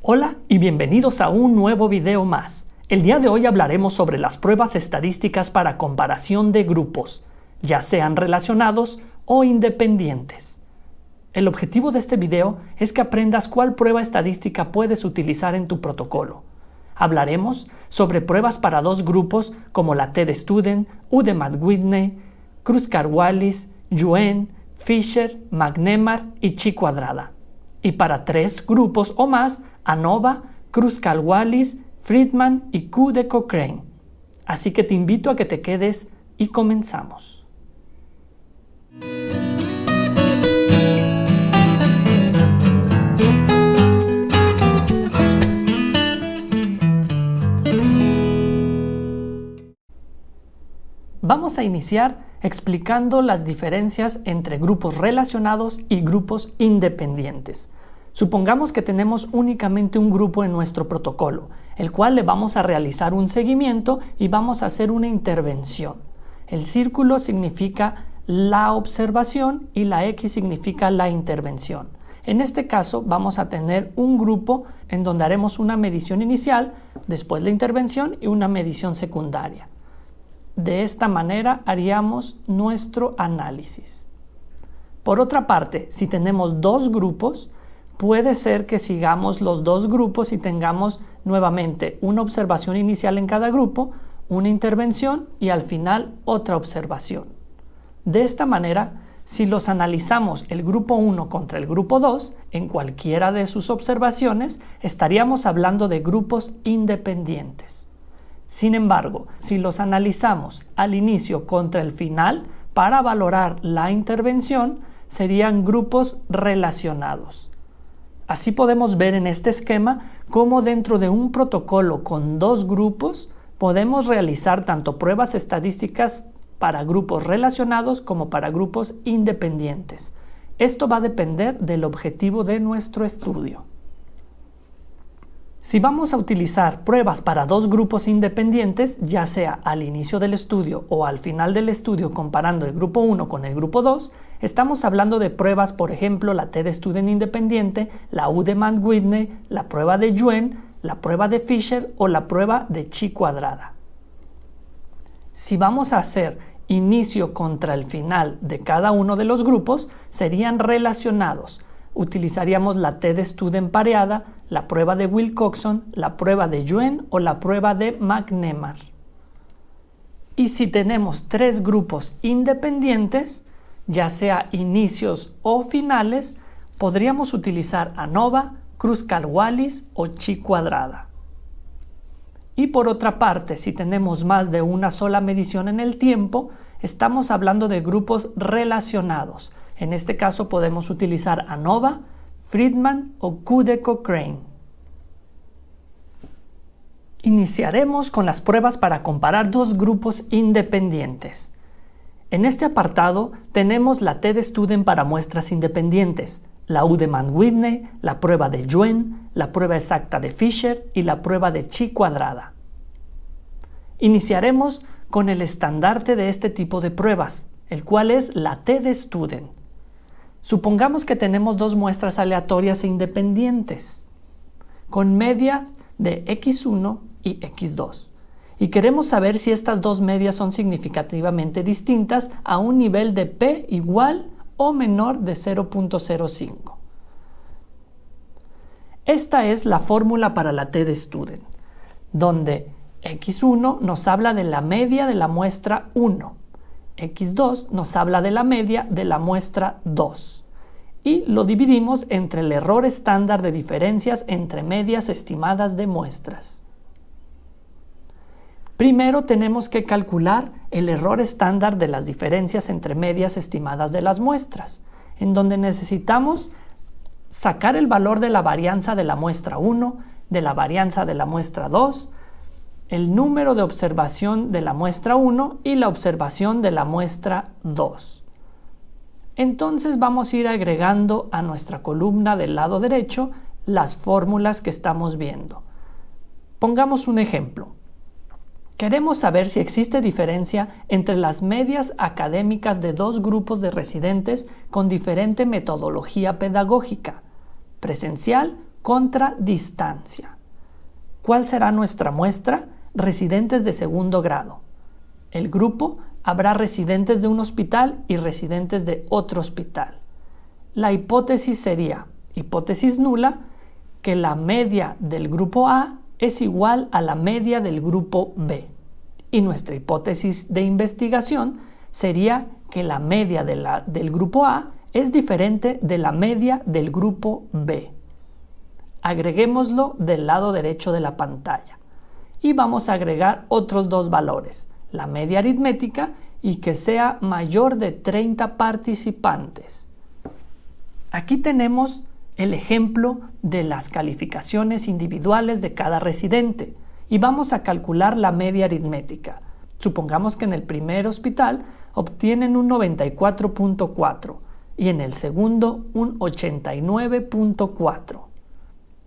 Hola y bienvenidos a un nuevo video más. El día de hoy hablaremos sobre las pruebas estadísticas para comparación de grupos, ya sean relacionados o independientes. El objetivo de este video es que aprendas cuál prueba estadística puedes utilizar en tu protocolo. Hablaremos sobre pruebas para dos grupos como la TED-Student, UDEMATH-Whitney, Kruskal-Wallis, Yuen, Fisher, McNemar y Chi cuadrada. Y para tres grupos o más, ANOVA, Kruskal-Wallis, Friedman y Q de Cochrane. Así que te invito a que te quedes y comenzamos. Vamos a iniciar explicando las diferencias entre grupos relacionados y grupos independientes. Supongamos que tenemos únicamente un grupo en nuestro protocolo, el cual le vamos a realizar un seguimiento y vamos a hacer una intervención. El círculo significa la observación y la X significa la intervención. En este caso vamos a tener un grupo en donde haremos una medición inicial, después la intervención y una medición secundaria. De esta manera haríamos nuestro análisis. Por otra parte, si tenemos dos grupos, puede ser que sigamos los dos grupos y tengamos nuevamente una observación inicial en cada grupo, una intervención y al final otra observación. De esta manera, si los analizamos el grupo 1 contra el grupo 2, en cualquiera de sus observaciones, estaríamos hablando de grupos independientes. Sin embargo, si los analizamos al inicio contra el final para valorar la intervención, serían grupos relacionados. Así podemos ver en este esquema cómo dentro de un protocolo con dos grupos podemos realizar tanto pruebas estadísticas para grupos relacionados como para grupos independientes. Esto va a depender del objetivo de nuestro estudio. Si vamos a utilizar pruebas para dos grupos independientes, ya sea al inicio del estudio o al final del estudio comparando el grupo 1 con el grupo 2, estamos hablando de pruebas, por ejemplo, la TED-Student independiente, la UDEMATH-Whitney, la prueba de Yuen, la prueba de Fisher o la prueba de Chi cuadrada. Si vamos a hacer inicio contra el final de cada uno de los grupos, serían relacionados. Utilizaríamos la TED-Student pareada, la prueba de Wilcoxon, la prueba de Yuen o la prueba de McNemar. Y si tenemos tres grupos independientes, ya sea inicios o finales, podríamos utilizar ANOVA, Kruskal-Wallis o Chi cuadrada. Y por otra parte, si tenemos más de una sola medición en el tiempo, estamos hablando de grupos relacionados. En este caso podemos utilizar ANOVA, Friedman o Q de Cochrane. Iniciaremos con las pruebas para comparar dos grupos independientes. En este apartado tenemos la TED-Student para muestras independientes, la UDEMATH-Whitney, la prueba de Yuen, la prueba exacta de Fisher y la prueba de Chi cuadrada. Iniciaremos con el estandarte de este tipo de pruebas, el cual es la TED-Student. Supongamos que tenemos dos muestras aleatorias e independientes, con medias de X1 y X2, y queremos saber si estas dos medias son significativamente distintas a un nivel de P igual o menor de 0.05. Esta es la fórmula para la TED-Student, donde X1 nos habla de la media de la muestra 1, X2 nos habla de la media de la muestra 2 y lo dividimos entre el error estándar de diferencias entre medias estimadas de muestras. Primero tenemos que calcular el error estándar de las diferencias entre medias estimadas de las muestras, en donde necesitamos sacar el valor de la varianza de la muestra 1, de la varianza de la muestra 2, el número de observación de la muestra 1 y la observación de la muestra 2. Entonces vamos a ir agregando a nuestra columna del lado derecho las fórmulas que estamos viendo. Pongamos un ejemplo. Queremos saber si existe diferencia entre las medias académicas de dos grupos de residentes con diferente metodología pedagógica, presencial contra distancia. ¿Cuál será nuestra muestra? Residentes de segundo grado. El grupo habrá residentes de un hospital y residentes de otro hospital. La hipótesis sería, hipótesis nula, que la media del grupo A es igual a la media del grupo B. Y nuestra hipótesis de investigación sería que la media del grupo A es diferente de la media del grupo B. Agreguémoslo del lado derecho de la pantalla. Y vamos a agregar otros dos valores, la media aritmética y que sea mayor de 30 participantes. Aquí tenemos el ejemplo de las calificaciones individuales de cada residente y vamos a calcular la media aritmética. Supongamos que en el primer hospital obtienen un 94.4 y en el segundo un 89.4.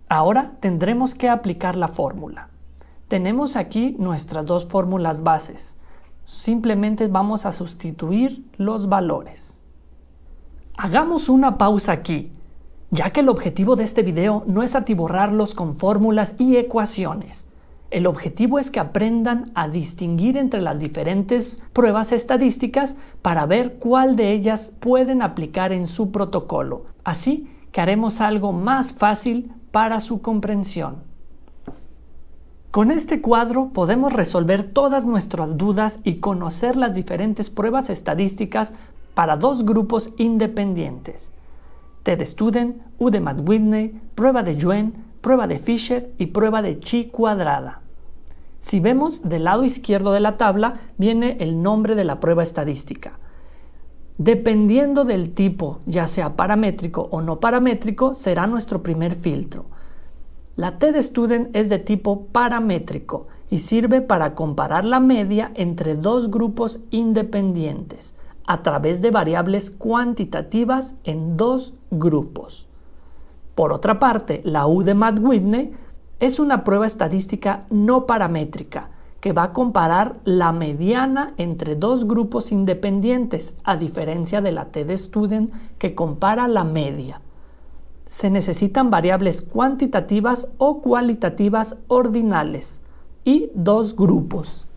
Ahora tendremos que aplicar la fórmula. Tenemos aquí nuestras dos fórmulas bases. Simplemente vamos a sustituir los valores. Hagamos una pausa aquí, ya que el objetivo de este video no es atiborrarlos con fórmulas y ecuaciones. El objetivo es que aprendan a distinguir entre las diferentes pruebas estadísticas para ver cuál de ellas pueden aplicar en su protocolo. Así que haremos algo más fácil para su comprensión. Con este cuadro podemos resolver todas nuestras dudas y conocer las diferentes pruebas estadísticas para dos grupos independientes: TED-Student, U de Matt-Whitney, prueba de Yuen, prueba de Fisher y prueba de Chi cuadrada. Si vemos del lado izquierdo de la tabla viene el nombre de la prueba estadística. Dependiendo del tipo, ya sea paramétrico o no paramétrico, será nuestro primer filtro. La TED-Student es de tipo paramétrico y sirve para comparar la media entre dos grupos independientes a través de variables cuantitativas en dos grupos. Por otra parte, la U de Matt-Whitney es una prueba estadística no paramétrica que va a comparar la mediana entre dos grupos independientes, a diferencia de la TED-Student que compara la media. Se necesitan variables cuantitativas o cualitativas ordinales y dos grupos.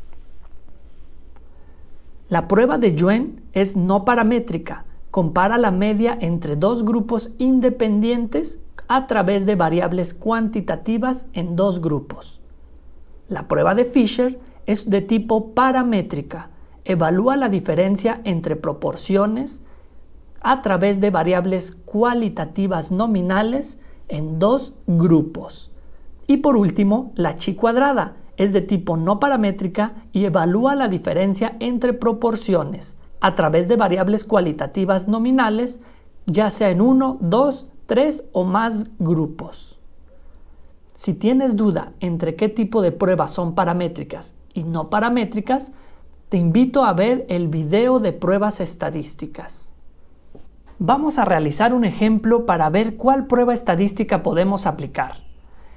La prueba de Yuen es no paramétrica, compara la media entre dos grupos independientes a través de variables cuantitativas en dos grupos. La prueba de Fisher es de tipo paramétrica, evalúa la diferencia entre proporciones a través de variables cualitativas nominales en dos grupos. Y por último, la Chi cuadrada es de tipo no paramétrica y evalúa la diferencia entre proporciones a través de variables cualitativas nominales, ya sea en 1, 2, 3 o más grupos. Si tienes duda entre qué tipo de pruebas son paramétricas y no paramétricas, te invito a ver el video de pruebas estadísticas. Vamos a realizar un ejemplo para ver cuál prueba estadística podemos aplicar.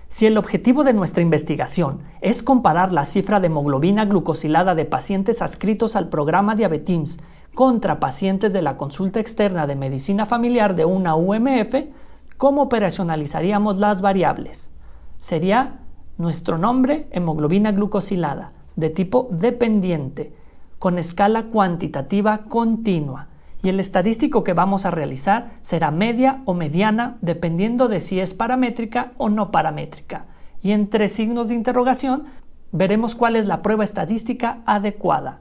Si el objetivo de nuestra investigación es comparar la cifra de hemoglobina glucosilada de pacientes adscritos al programa Diabetims contra pacientes de la consulta externa de medicina familiar de una UMF, ¿cómo operacionalizaríamos las variables? Sería nuestro nombre, hemoglobina glucosilada, de tipo dependiente, con escala cuantitativa continua. Y el estadístico que vamos a realizar será media o mediana, dependiendo de si es paramétrica o no paramétrica. Y entre signos de interrogación veremos cuál es la prueba estadística adecuada.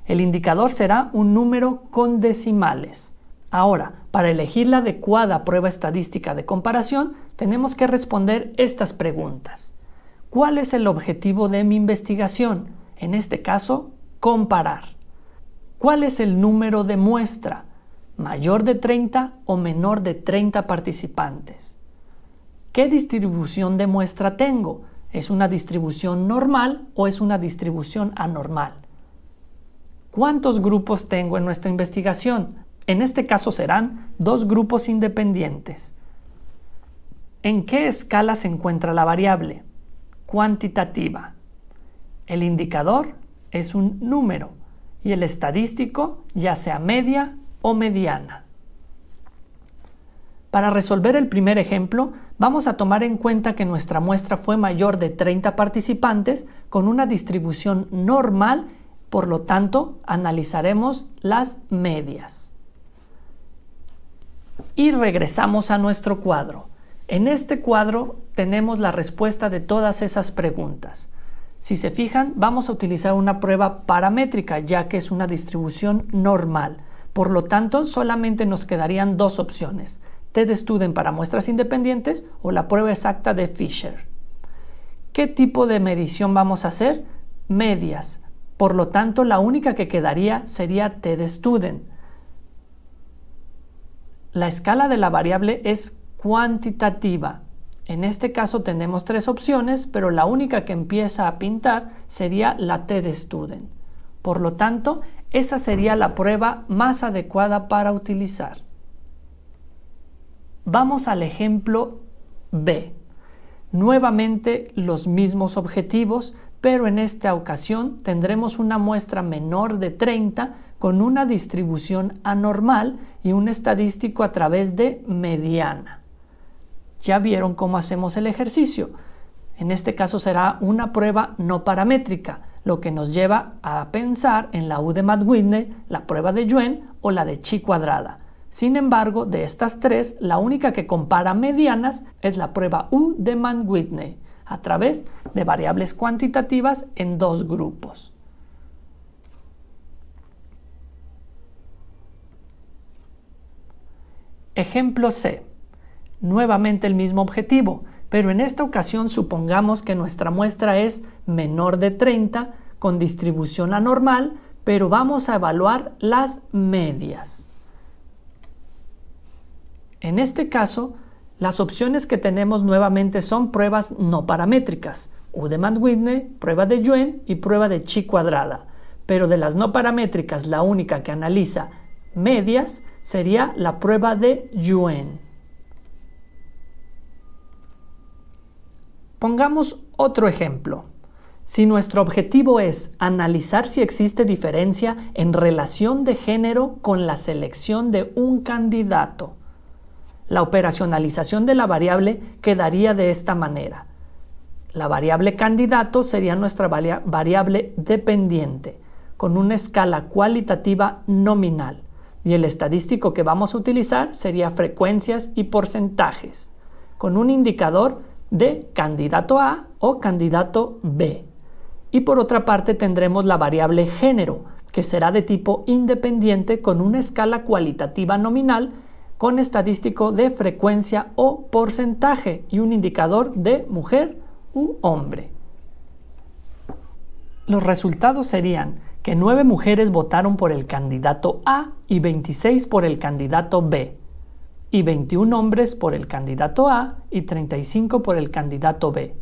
El indicador será un número con decimales. Ahora, para elegir la adecuada prueba estadística de comparación, tenemos que responder estas preguntas. ¿Cuál es el objetivo de mi investigación? En este caso, comparar. ¿Cuál es el número de muestra? ¿Mayor de 30 o menor de 30 participantes? ¿Qué distribución de muestra tengo? ¿Es una distribución normal o es una distribución anormal? ¿Cuántos grupos tengo en nuestra investigación? En este caso serán dos grupos independientes. ¿En qué escala se encuentra la variable? Cuantitativa. El indicador es un número y el estadístico ya sea media o mediana. Para resolver el primer ejemplo, vamos a tomar en cuenta que nuestra muestra fue mayor de 30 participantes con una distribución normal, por lo tanto, analizaremos las medias. Y regresamos a nuestro cuadro. En este cuadro tenemos la respuesta de todas esas preguntas. Si se fijan, vamos a utilizar una prueba paramétrica, ya que es una distribución normal. Por lo tanto, solamente nos quedarían dos opciones: t-de-student para muestras independientes o la prueba exacta de Fisher. ¿Qué tipo de medición vamos a hacer? Medias. Por lo tanto, la única que quedaría sería t-de-student. La escala de la variable es cuantitativa. En este caso tenemos tres opciones, pero la única que empieza a pintar sería la t-de-student. Por lo tanto, esa sería la prueba más adecuada para utilizar. Vamos al ejemplo B. Nuevamente los mismos objetivos, pero en esta ocasión tendremos una muestra menor de 30 con una distribución anormal y un estadístico a través de mediana. Ya vieron cómo hacemos el ejercicio. En este caso será una prueba no paramétrica, lo que nos lleva a pensar en la U de Matt-Whitney, la prueba de Yuen o la de Chi cuadrada. Sin embargo, de estas tres, la única que compara medianas es la prueba U de Mann-Whitney, a través de variables cuantitativas en dos grupos. Ejemplo C. Nuevamente el mismo objetivo, pero en esta ocasión supongamos que nuestra muestra es menor de 30 con distribución anormal, pero vamos a evaluar las medias. En este caso, las opciones que tenemos nuevamente son pruebas no paramétricas: U de Mann-Whitney, prueba de Yuen y prueba de Chi cuadrada. Pero de las no paramétricas, la única que analiza medias sería la prueba de Yuen. Pongamos otro ejemplo. Si nuestro objetivo es analizar si existe diferencia en relación de género con la selección de un candidato, la operacionalización de la variable quedaría de esta manera. La variable candidato sería nuestra variable dependiente, con una escala cualitativa nominal, y el estadístico que vamos a utilizar sería frecuencias y porcentajes, con un indicador de candidato A o candidato B. Y por otra parte tendremos la variable género, que será de tipo independiente con una escala cualitativa nominal con estadístico de frecuencia o porcentaje y un indicador de mujer u hombre. Los resultados serían que 9 mujeres votaron por el candidato A y 26 por el candidato B, y 21 hombres por el candidato A y 35 por el candidato B.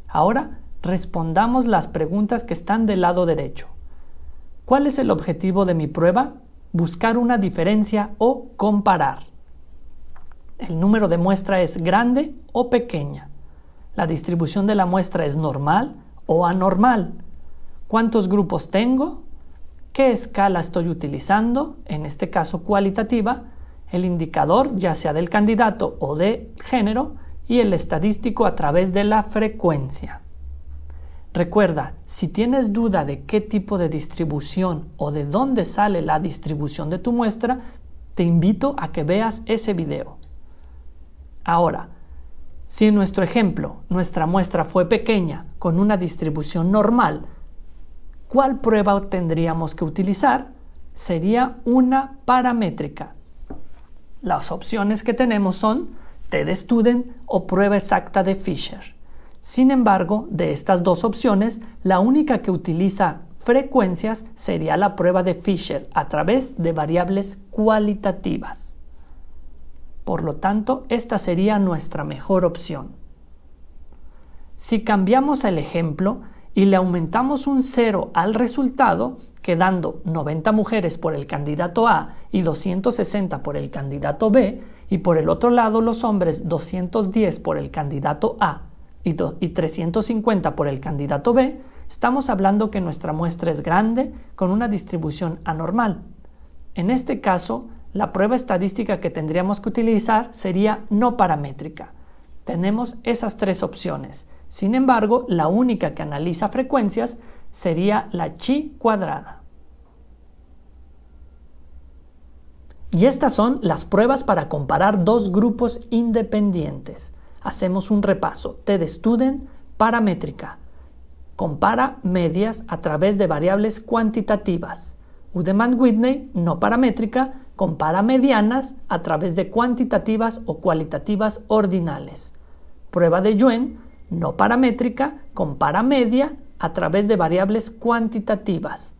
Ahora respondamos las preguntas que están del lado derecho. ¿Cuál es el objetivo de mi prueba? Buscar una diferencia o comparar. El número de muestra es grande o pequeña. La distribución de la muestra es normal o anormal. ¿Cuántos grupos tengo? ¿Qué escala estoy utilizando? En este caso cualitativa. El indicador, ya sea del candidato o de género, y el estadístico a través de la frecuencia. Recuerda, si tienes duda de qué tipo de distribución o de dónde sale la distribución de tu muestra, te invito a que veas ese video. Ahora, si en nuestro ejemplo nuestra muestra fue pequeña con una distribución normal, ¿cuál prueba tendríamos que utilizar? Sería una paramétrica. Las opciones que tenemos son t-de-student o prueba exacta de Fisher. Sin embargo, de estas dos opciones, la única que utiliza frecuencias sería la prueba de Fisher a través de variables cualitativas. Por lo tanto, esta sería nuestra mejor opción. Si cambiamos el ejemplo y le aumentamos un 0 al resultado, quedando 90 mujeres por el candidato A y 260 por el candidato B, y por el otro lado los hombres 210 por el candidato A y 350 por el candidato B, estamos hablando que nuestra muestra es grande con una distribución anormal. En este caso, la prueba estadística que tendríamos que utilizar sería no paramétrica. Tenemos esas tres opciones. Sin embargo, la única que analiza frecuencias sería la chi cuadrada. Y estas son las pruebas para comparar dos grupos independientes. Hacemos un repaso. TED-Student, paramétrica. Compara medias a través de variables cuantitativas. Udemy-Whitney, no paramétrica, compara medianas a través de cuantitativas o cualitativas ordinales. Prueba de Yuen, no paramétrica, compara media a través de variables cuantitativas.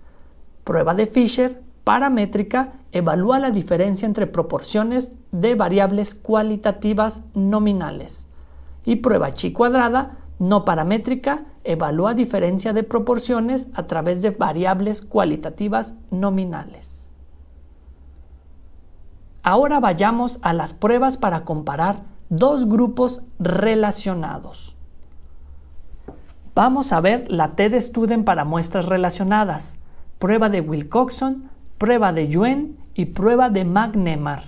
Prueba de Fisher, paramétrica, evalúa la diferencia entre proporciones de variables cualitativas nominales. Y prueba chi cuadrada, no paramétrica, evalúa diferencia de proporciones a través de variables cualitativas nominales. Ahora vayamos a las pruebas para comparar dos grupos relacionados. Vamos a ver la TED-Student para muestras relacionadas, prueba de Wilcoxon, prueba de Yuen y prueba de McNemar.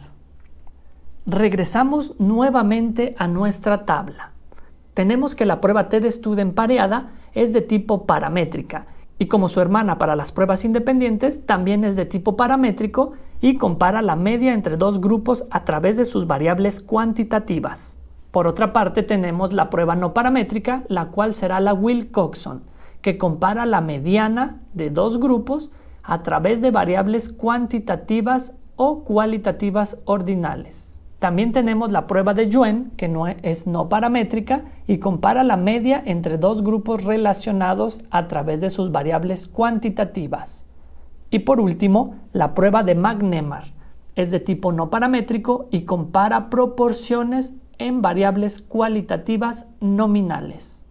Regresamos nuevamente a nuestra tabla. Tenemos que la prueba TED-Student pareada es de tipo paramétrica y como su hermana para las pruebas independientes también es de tipo paramétrico y compara la media entre dos grupos a través de sus variables cuantitativas. Por otra parte tenemos la prueba no paramétrica, la cual será la Wilcoxon, que compara la mediana de dos grupos a través de variables cuantitativas o cualitativas ordinales. También tenemos la prueba de Yuen, que es no paramétrica y compara la media entre dos grupos relacionados a través de sus variables cuantitativas. Y por último, la prueba de McNemar, es de tipo no paramétrico y compara proporciones en variables cualitativas nominales.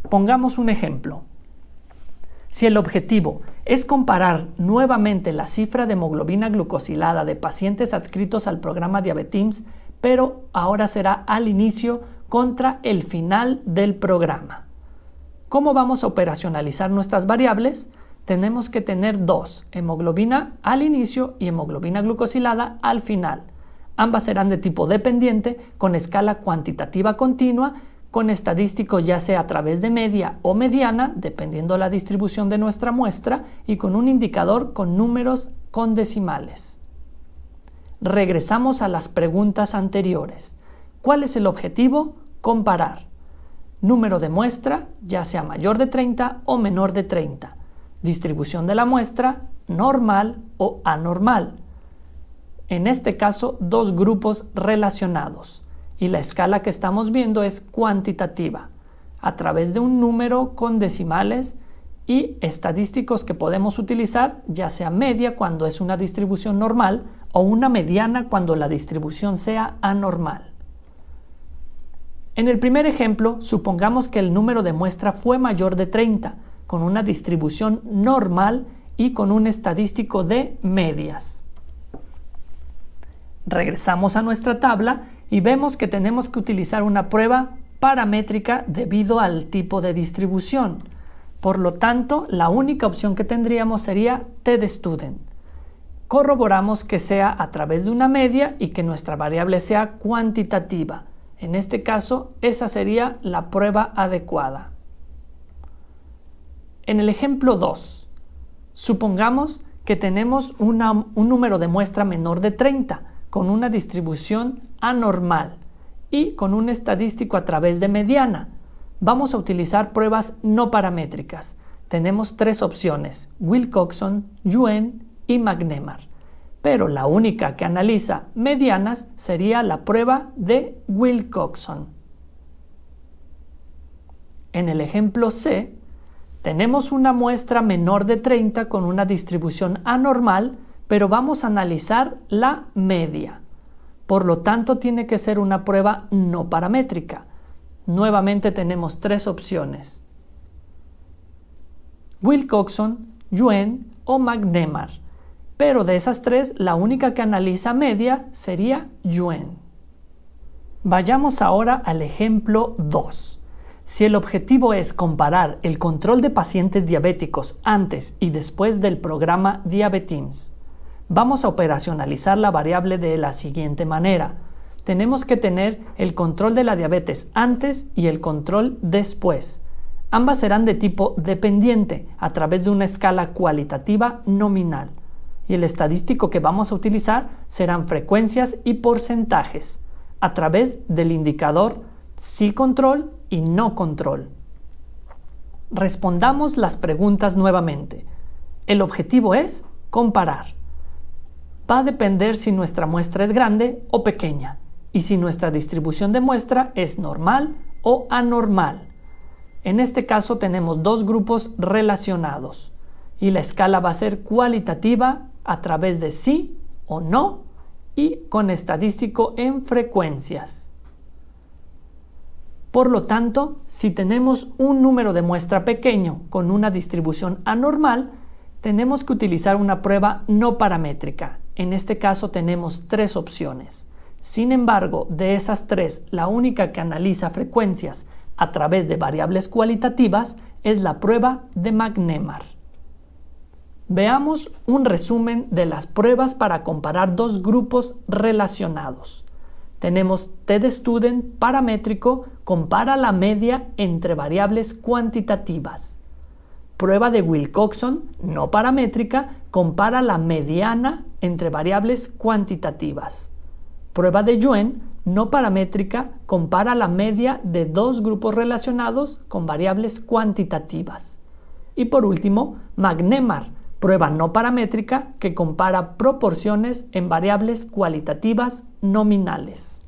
Pongamos un ejemplo. Si el objetivo es comparar nuevamente la cifra de hemoglobina glucosilada de pacientes adscritos al programa Diabetims, pero ahora será al inicio contra el final del programa. ¿Cómo vamos a operacionalizar nuestras variables? Tenemos que tener dos, hemoglobina al inicio y hemoglobina glucosilada al final. Ambas serán de tipo dependiente, con escala cuantitativa continua, con estadísticos ya sea a través de media o mediana, dependiendo la distribución de nuestra muestra, y con un indicador con números con decimales. Regresamos a las preguntas anteriores. ¿Cuál es el objetivo? Comparar. Número de muestra, ya sea mayor de 30 o menor de 30. Distribución de la muestra, normal o anormal. En este caso, dos grupos relacionados. Y la escala que estamos viendo es cuantitativa, a través de un número con decimales y estadísticos que podemos utilizar, ya sea media cuando es una distribución normal o una mediana cuando la distribución sea anormal. En el primer ejemplo, supongamos que el número de muestra fue mayor de 30, con una distribución normal y con un estadístico de medias. Regresamos a nuestra tabla y vemos que tenemos que utilizar una prueba paramétrica debido al tipo de distribución. Por lo tanto, la única opción que tendríamos sería TED-Student. Corroboramos que sea a través de una media y que nuestra variable sea cuantitativa. En este caso, esa sería la prueba adecuada. En el ejemplo 2, supongamos que tenemos un número de muestra menor de 30, con una distribución anormal y con un estadístico a través de mediana. Vamos a utilizar pruebas no paramétricas. Tenemos tres opciones, Wilcoxon, Yuen y McNemar. Pero la única que analiza medianas sería la prueba de Wilcoxon. En el ejemplo C, tenemos una muestra menor de 30 con una distribución anormal, pero vamos a analizar la media. Por lo tanto, tiene que ser una prueba no paramétrica. Nuevamente tenemos tres opciones: Wilcoxon, Yuen o McNemar. Pero de esas tres, la única que analiza media sería Yuen. Vayamos ahora al ejemplo 2. Si el objetivo es comparar el control de pacientes diabéticos antes y después del programa Diabetims, vamos a operacionalizar la variable de la siguiente manera. Tenemos que tener el control de la diabetes antes y el control después. Ambas serán de tipo dependiente a través de una escala cualitativa nominal. Y el estadístico que vamos a utilizar serán frecuencias y porcentajes a través del indicador sí control y no control. Respondamos las preguntas nuevamente. El objetivo es comparar. Va a depender si nuestra muestra es grande o pequeña y si nuestra distribución de muestra es normal o anormal. En este caso tenemos dos grupos relacionados y la escala va a ser cualitativa a través de sí o no y con estadístico en frecuencias. Por lo tanto, si tenemos un número de muestra pequeño con una distribución anormal, tenemos que utilizar una prueba no paramétrica. En este caso tenemos 3 opciones. Sin embargo, de esas 3, la única que analiza frecuencias a través de variables cualitativas es la prueba de McNemar. Veamos un resumen de las pruebas para comparar dos grupos relacionados. Tenemos TED-Student paramétrico, compara la media entre variables cuantitativas. Prueba de Wilcoxon no paramétrica, compara la mediana entre variables cuantitativas. Prueba de Yuen no paramétrica, compara la media de dos grupos relacionados con variables cuantitativas. Y por último, McNemar, prueba no paramétrica que compara proporciones en variables cualitativas nominales.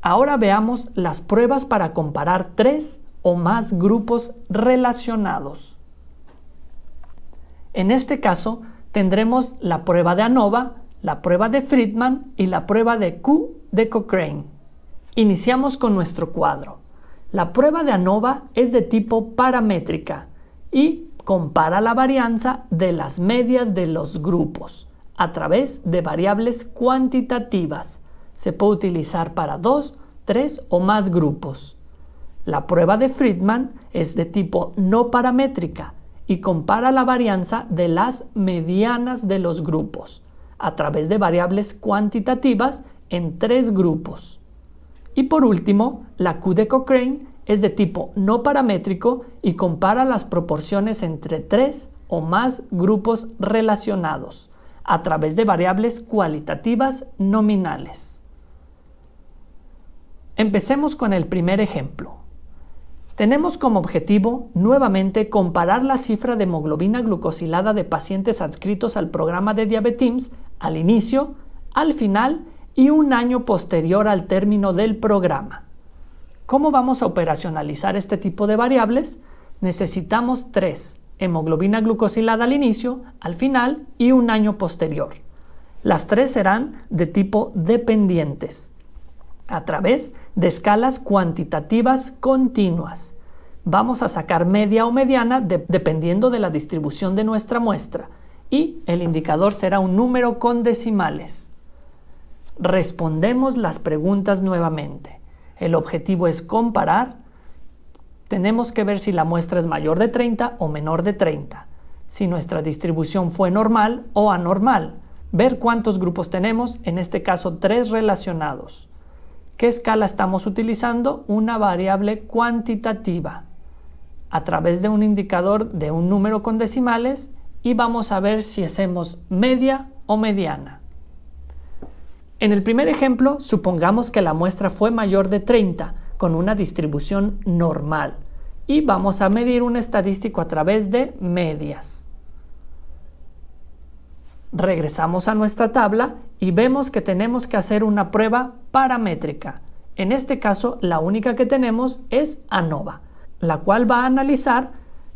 Ahora veamos las pruebas para comparar 3 o más grupos relacionados. En este caso, tendremos la prueba de ANOVA, la prueba de Friedman y la prueba de Q de Cochrane. Iniciamos con nuestro cuadro. La prueba de ANOVA es de tipo paramétrica y compara la varianza de las medias de los grupos a través de variables cuantitativas. Se puede utilizar para 2, 3 o más grupos. La prueba de Friedman es de tipo no paramétrica y compara la varianza de las medianas de los grupos a través de variables cuantitativas en 3 grupos. Y por último, la Q de Cochrane es de tipo no paramétrico y compara las proporciones entre 3 o más grupos relacionados a través de variables cualitativas nominales. Empecemos con el primer ejemplo. Tenemos como objetivo nuevamente comparar la cifra de hemoglobina glucosilada de pacientes adscritos al programa de Diabetims al inicio, al final y un año posterior al término del programa. ¿Cómo vamos a operacionalizar este tipo de variables? Necesitamos 3, hemoglobina glucosilada al inicio, al final y un año posterior. Las 3 serán de tipo dependientes, a través de escalas cuantitativas continuas. Vamos a sacar media o mediana dependiendo de la distribución de nuestra muestra y el indicador será un número con decimales. Respondemos las preguntas nuevamente. El objetivo es comparar. Tenemos que ver si la muestra es mayor de 30 o menor de 30. Si nuestra distribución fue normal o anormal. Ver cuántos grupos tenemos, en este caso 3 relacionados. ¿Qué escala estamos utilizando? Una variable cuantitativa a través de un indicador de un número con decimales y vamos a ver si hacemos media o mediana. En el primer ejemplo, supongamos que la muestra fue mayor de 30 con una distribución normal y vamos a medir un estadístico a través de medias. Regresamos a nuestra tabla y vemos que tenemos que hacer una prueba paramétrica. En este caso, la única que tenemos es ANOVA, la cual va a analizar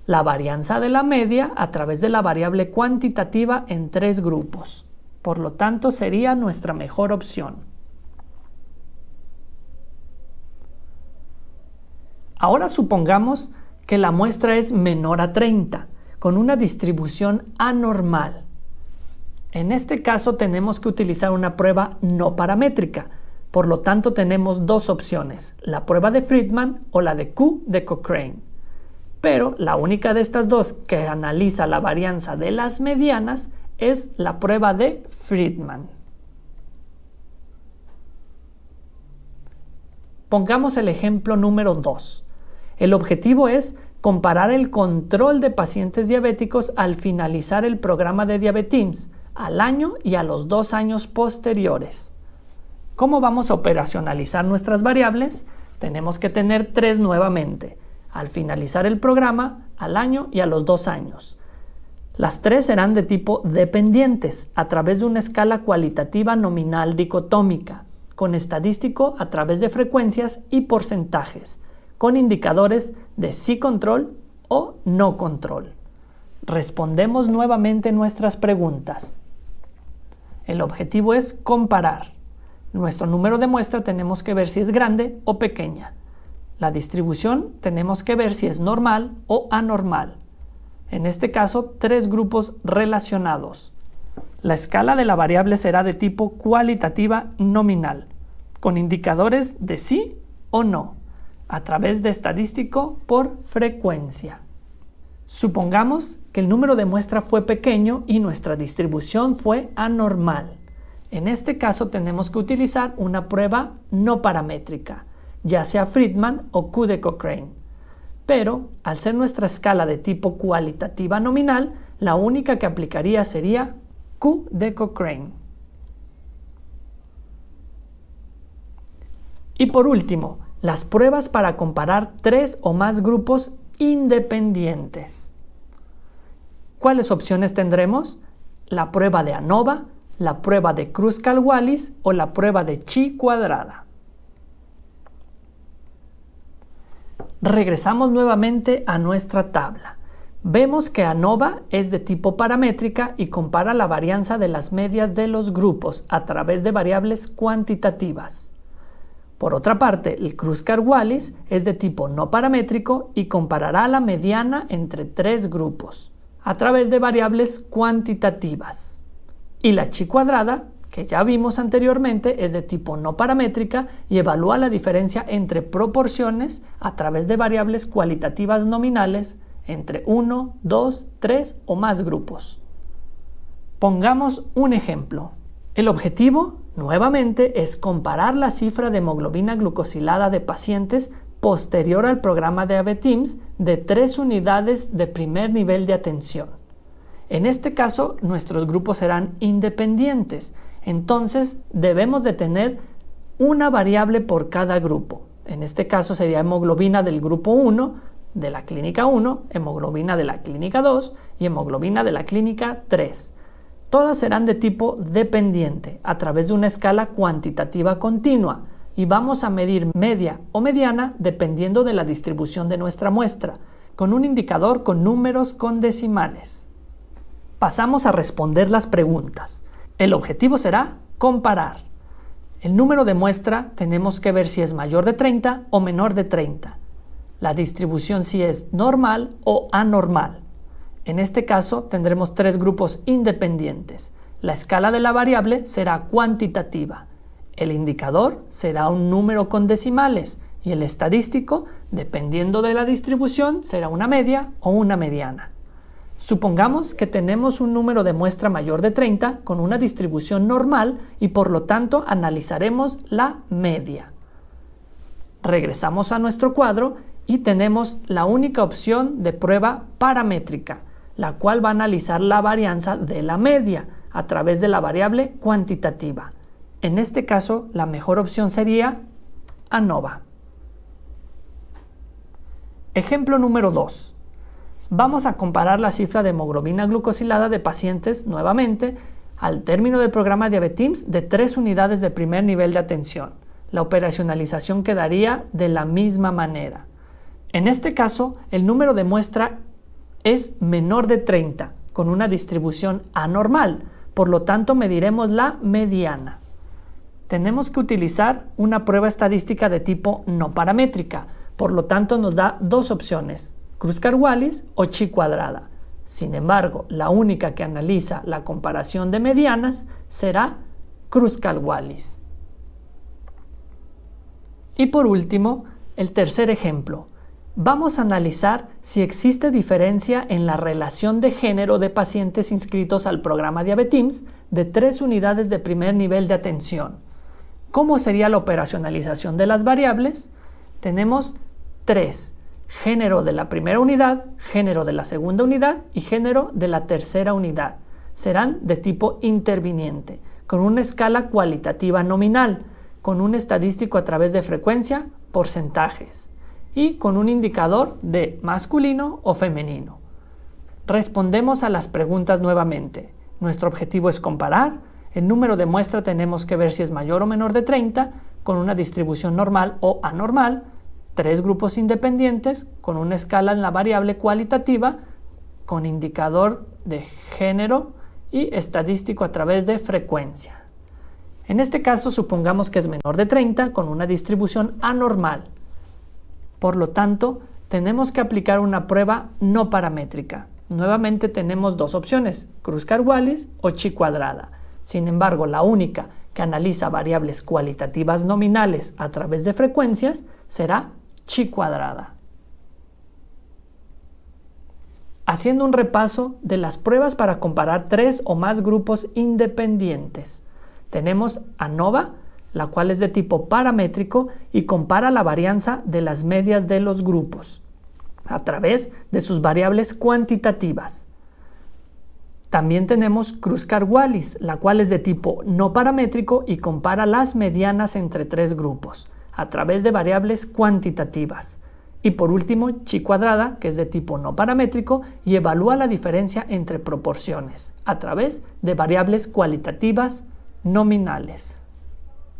la varianza de la media a través de la variable cuantitativa en 3 grupos. Por lo tanto, sería nuestra mejor opción. Ahora supongamos que la muestra es menor a 30, con una distribución anormal. En este caso tenemos que utilizar una prueba no paramétrica. Por lo tanto, tenemos 2 opciones, la prueba de Friedman o la de Q de Cochrane. Pero la única de estas 2 que analiza la varianza de las medianas es la prueba de Friedman. Pongamos el ejemplo número 2. El objetivo es comparar el control de pacientes diabéticos al finalizar el programa de Diabetims al año y a los 2 años posteriores. ¿Cómo vamos a operacionalizar nuestras variables? Tenemos que tener 3 nuevamente, al finalizar el programa, al año y a los 2 años. Las 3 serán de tipo dependientes a través de una escala cualitativa nominal dicotómica, con estadístico a través de frecuencias y porcentajes, con indicadores de sí control o no control. Respondemos nuevamente nuestras preguntas. El objetivo es comparar. Nuestro número de muestra tenemos que ver si es grande o pequeña. La distribución tenemos que ver si es normal o anormal. En este caso, 3 grupos relacionados. La escala de la variable será de tipo cualitativa nominal, con indicadores de sí o no, a través de estadístico por frecuencia. Supongamos que el número de muestra fue pequeño y nuestra distribución fue anormal. En este caso tenemos que utilizar una prueba no paramétrica, ya sea Friedman o Q de Cochrane. Pero, al ser nuestra escala de tipo cualitativa nominal, la única que aplicaría sería Q de Cochrane. Y por último, las pruebas para comparar 3 o más grupos independientes. ¿Cuáles opciones tendremos? La prueba de ANOVA, la prueba de Kruskal-Wallis o la prueba de chi cuadrada. Regresamos nuevamente a nuestra tabla. Vemos que ANOVA es de tipo paramétrica y compara la varianza de las medias de los grupos a través de variables cuantitativas. Por otra parte, el Kruskal-Wallis es de tipo no paramétrico y comparará la mediana entre 3 grupos a través de variables cuantitativas. Y la chi cuadrada, que ya vimos anteriormente, es de tipo no paramétrica y evalúa la diferencia entre proporciones a través de variables cualitativas nominales entre 1, 2, 3 o más grupos. Pongamos un ejemplo. El objetivo, nuevamente, es comparar la cifra de hemoglobina glucosilada de pacientes posterior al programa de Diabetims de 3 unidades de primer nivel de atención. En este caso, nuestros grupos serán independientes, entonces debemos de tener una variable por cada grupo. En este caso sería hemoglobina del grupo 1, de la clínica 1, hemoglobina de la clínica 2 y hemoglobina de la clínica 3. Todas serán de tipo dependiente a través de una escala cuantitativa continua y vamos a medir media o mediana dependiendo de la distribución de nuestra muestra, con un indicador con números con decimales. Pasamos a responder las preguntas. El objetivo será comparar. El número de muestra tenemos que ver si es mayor de 30 o menor de 30. La distribución si es normal o anormal. En este caso tendremos 3 grupos independientes. La escala de la variable será cuantitativa. El indicador será un número con decimales y el estadístico, dependiendo de la distribución, será una media o una mediana. Supongamos que tenemos un número de muestra mayor de 30 con una distribución normal y por lo tanto analizaremos la media. Regresamos a nuestro cuadro y tenemos la única opción de prueba paramétrica, la cual va a analizar la varianza de la media a través de la variable cuantitativa. En este caso, la mejor opción sería ANOVA. Ejemplo número 2. Vamos a comparar la cifra de hemoglobina glucosilada de pacientes nuevamente al término del programa Diabetims de 3 unidades de primer nivel de atención. La operacionalización quedaría de la misma manera. En este caso, el número de muestra es menor de 30, con una distribución anormal, por lo tanto mediremos la mediana. Tenemos que utilizar una prueba estadística de tipo no paramétrica, por lo tanto nos da 2 opciones, Kruskal-Wallis o chi cuadrada. Sin embargo, la única que analiza la comparación de medianas será Kruskal-Wallis. Y por último, el tercer ejemplo. Vamos a analizar si existe diferencia en la relación de género de pacientes inscritos al programa Diabetims de 3 unidades de primer nivel de atención. ¿Cómo sería la operacionalización de las variables? Tenemos 3. Género de la primera unidad, género de la segunda unidad y género de la tercera unidad. Serán de tipo interviniente, con una escala cualitativa nominal, con un estadístico a través de frecuencia, porcentajes, y con un indicador de masculino o femenino. Respondemos a las preguntas nuevamente. Nuestro objetivo es comparar. El número de muestra tenemos que ver si es mayor o menor de 30, con una distribución normal o anormal, 3 grupos independientes, con una escala en la variable cualitativa, con indicador de género y estadístico a través de frecuencia. En este caso, supongamos que es menor de 30, con una distribución anormal. Por lo tanto, tenemos que aplicar una prueba no paramétrica. Nuevamente tenemos 2 opciones, Kruskal-Wallis o chi cuadrada. Sin embargo, la única que analiza variables cualitativas nominales a través de frecuencias será chi cuadrada. Haciendo un repaso de las pruebas para comparar 3 o más grupos independientes. Tenemos ANOVA, la cual es de tipo paramétrico y compara la varianza de las medias de los grupos a través de sus variables cuantitativas. También tenemos Kruskal-Wallis, la cual es de tipo no paramétrico y compara las medianas entre 3 grupos a través de variables cuantitativas. Y por último, chi cuadrada, que es de tipo no paramétrico y evalúa la diferencia entre proporciones a través de variables cualitativas nominales.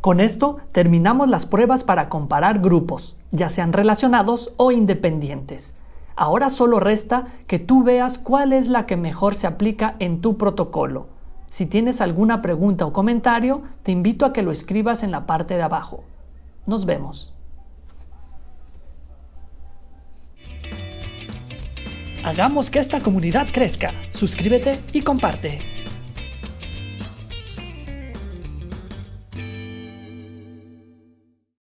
Con esto terminamos las pruebas para comparar grupos, ya sean relacionados o independientes. Ahora solo resta que tú veas cuál es la que mejor se aplica en tu protocolo. Si tienes alguna pregunta o comentario, te invito a que lo escribas en la parte de abajo. Nos vemos. Hagamos que esta comunidad crezca. Suscríbete y comparte.